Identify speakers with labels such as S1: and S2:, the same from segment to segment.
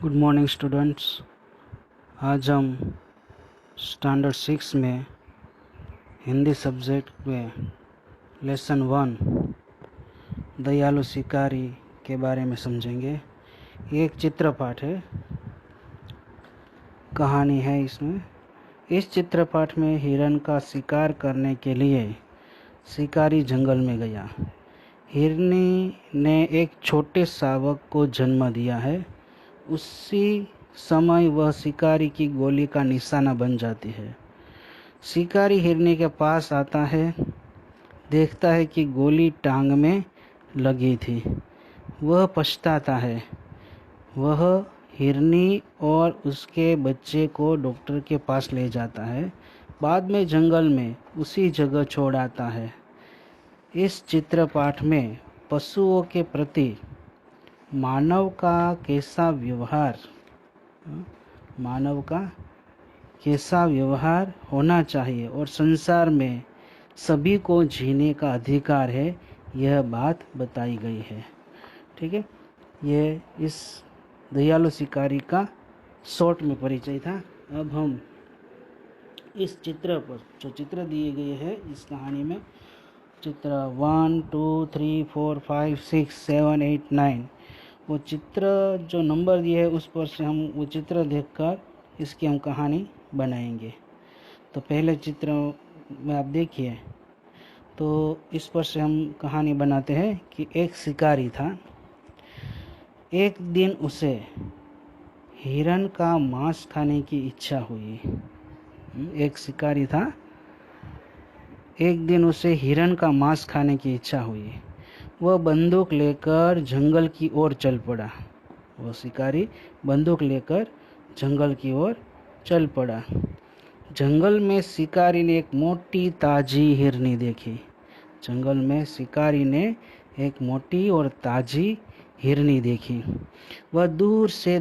S1: Good morning students. आज हम standard 6 में हिंदी सब्जेक्ट में लेसन 1 दयालु शिकारी के बारे में समझेंगे। ये एक चित्रपाठ है, कहानी है इसमें। इस चित्रपाठ में हिरन का शिकार करने के लिए शिकारी जंगल में गया। हिरनी ने एक छोटे शावक को जन्म दिया है। उसी समय वह शिकारी की गोली का निशाना बन जाती है। शिकारी हिरनी के पास आता है, देखता है कि गोली टांग में लगी थी। वह पछताता है। वह हिरनी और उसके बच्चे को डॉक्टर के पास ले जाता है। बाद में जंगल में उसी जगह छोड़ आता है। इस चित्रपाठ में पशुओं के प्रति मानव का कैसा व्यवहार होना चाहिए और संसार में सभी को जीने का अधिकार है, यह बात बताई गई है। ठीक है, ये इस दयालु शिकारी का शॉर्ट में परिचय था। अब हम इस चित्र पर जो चित्र दिए गए हैं इस कहानी में, चित्र 1 2 3 4 5 6 7 8 9, वो चित्र जो नंबर दिए है उस पर से हम वो चित्र देखकर इसकी हम कहानी बनाएंगे। तो पहले चित्र में आप देखिए, तो इस पर से हम कहानी बनाते हैं कि एक शिकारी था। एक दिन उसे हिरन का मांस खाने की इच्छा हुई। एक शिकारी था, एक दिन उसे हिरन का मांस खाने की इच्छा हुई। वह बंदूक लेकर जंगल की ओर चल पड़ा। वह शिकारी बंदूक लेकर जंगल की ओर चल पड़ा। जंगल में शिकारी ने एक मोटी ताजी हिरनी देखी। जंगल में शिकारी ने एक मोटी और ताजी हिरनी देखी। वह दूर से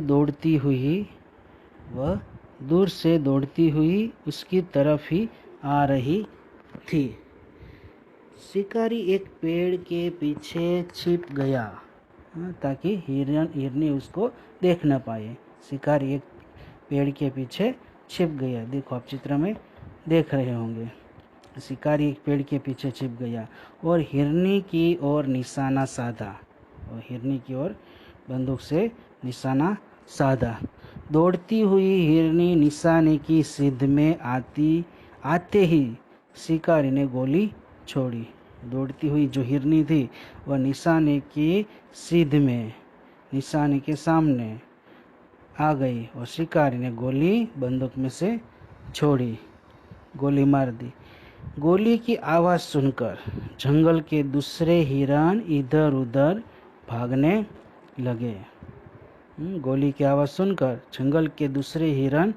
S1: दौड़ती हुई उसकी तरफ ही आ रही थी। शिकारी एक पेड़ के पीछे छिप गया ताकि हिरनी उसको देख न पाए। शिकारी एक पेड़ के पीछे छिप गया। देखो आप चित्र में देख रहे होंगे, शिकारी एक पेड़ के पीछे छिप गया और हिरनी की ओर निशाना साधा। और हिरनी की ओर बंदूक से निशाना साधा। दौड़ती हुई हिरनी निशाने की सीध में आते ही शिकारी ने गोली छोड़ी। दौड़ती हुई जो हिरनी थी वह निशाने की सीध में, निशाने के सामने आ गई और शिकारी ने गोली बंदूक में से छोड़ी, गोली मार दी। गोली की आवाज़ सुनकर जंगल के दूसरे हिरन इधर उधर भागने लगे। गोली की आवाज़ सुनकर जंगल के दूसरे हिरन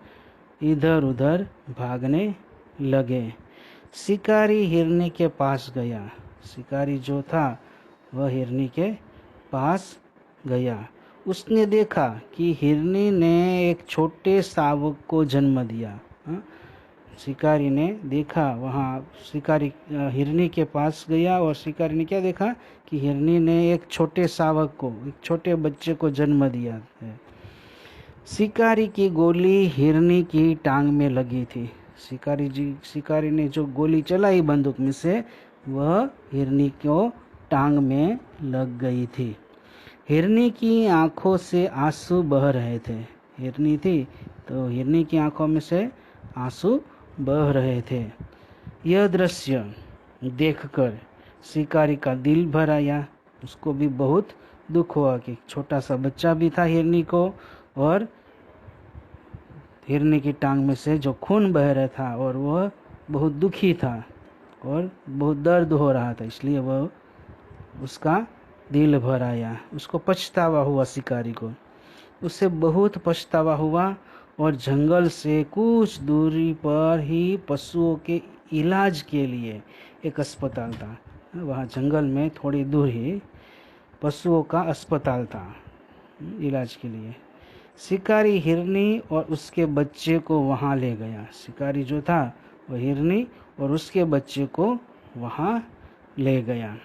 S1: इधर उधर भागने लगे। शिकारी हिरनी के पास गया। शिकारी जो था वह हिरनी के पास गया। उसने देखा कि हिरनी ने एक छोटे शावक को जन्म दिया। शिकारी ने देखा, वहाँ शिकारी हिरनी के पास गया और शिकारी ने क्या देखा कि हिरनी ने एक छोटे शावक को, एक छोटे बच्चे को जन्म दिया है। शिकारी की गोली हिरनी की टांग में लगी थी। शिकारी ने जो गोली चलाई बंदूक में से, वह हिरनी को टांग में लग गई थी। हिरनी की आंखों से आंसू बह रहे थे। हिरनी थी तो हिरनी की आंखों में से आंसू बह रहे थे। यह दृश्य देखकर शिकारी का दिल भर आया। उसको भी बहुत दुख हुआ कि छोटा सा बच्चा भी था हिरनी को, और हिरनी की टांग में से जो खून बह रहा था और वह बहुत दुखी था और बहुत दर्द हो रहा था, इसलिए वह उसका दिल भर आया। उसको पछतावा हुआ, शिकारी को उससे बहुत पछतावा हुआ। और जंगल से कुछ दूरी पर ही पशुओं के इलाज के लिए एक अस्पताल था। वहाँ जंगल में थोड़ी दूर ही पशुओं का अस्पताल था इलाज के लिए। शिकारी हिरनी और उसके बच्चे को वहाँ ले गया। शिकारी जो था वह हिरनी और उसके बच्चे को वहाँ ले गया।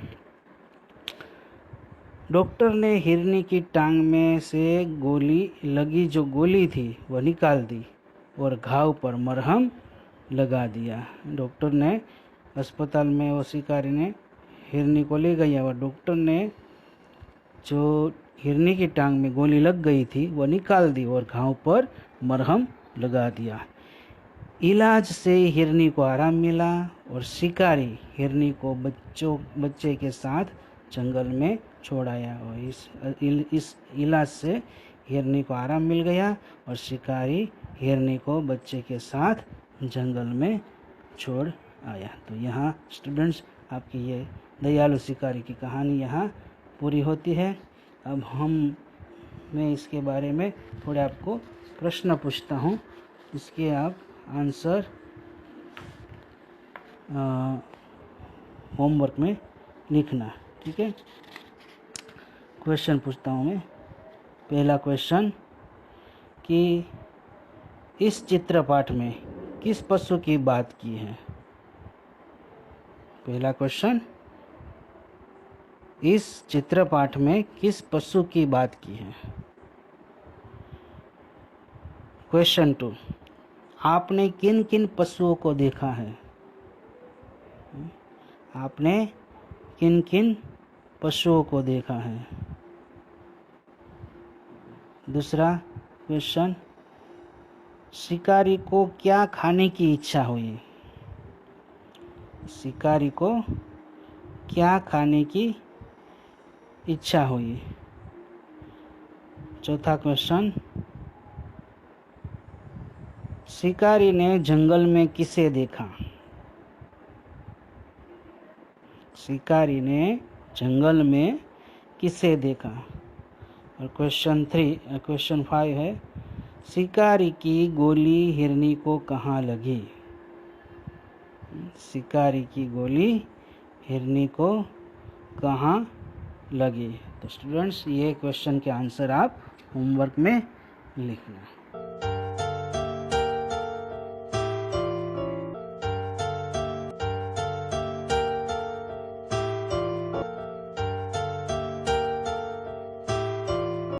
S1: डॉक्टर ने हिरनी की टांग में से जो गोली थी वह निकाल दी और घाव पर मरहम लगा दिया। डॉक्टर ने अस्पताल में वो शिकारी ने हिरनी को ले गया और डॉक्टर ने जो हिरनी की टांग में गोली लग गई थी वह निकाल दी और घाव पर मरहम लगा दिया। इलाज से हिरनी को आराम मिला और शिकारी हिरनी को बच्चे के साथ जंगल में छोड़ आया और इस इलाज से हिरनी को आराम मिल गया और शिकारी हिरनी को बच्चे के साथ जंगल में छोड़ आया। तो यहाँ स्टूडेंट्स आपकी ये दयालु शिकारी की कहानी यहाँ पूरी होती है। अब मैं इसके बारे में थोड़े आपको प्रश्न पूछता हूँ, इसके आप आंसर होमवर्क में लिखना, ठीक है। क्वेश्चन पूछता हूँ मैं। पहला क्वेश्चन कि इस चित्रपाठ में किस पशु की बात की है। पहला क्वेश्चन, इस चित्रपाठ में किस पशु की बात की है। क्वेश्चन 2, आपने किन किन पशुओं को देखा है। आपने किन किन पशुओं को देखा है। दूसरा क्वेश्चन, शिकारी को क्या खाने की इच्छा हुई। शिकारी को क्या खाने की इच्छा हुई। चौथा क्वेश्चन, शिकारी ने जंगल में किसे देखा। शिकारी ने जंगल में किसे देखा। और क्वेश्चन 5 है, शिकारी की गोली हिरनी को कहाँ लगी। शिकारी की गोली हिरनी को कहाँ लगी। तो स्टूडेंट्स ये क्वेश्चन के आंसर आप होमवर्क में लिखना।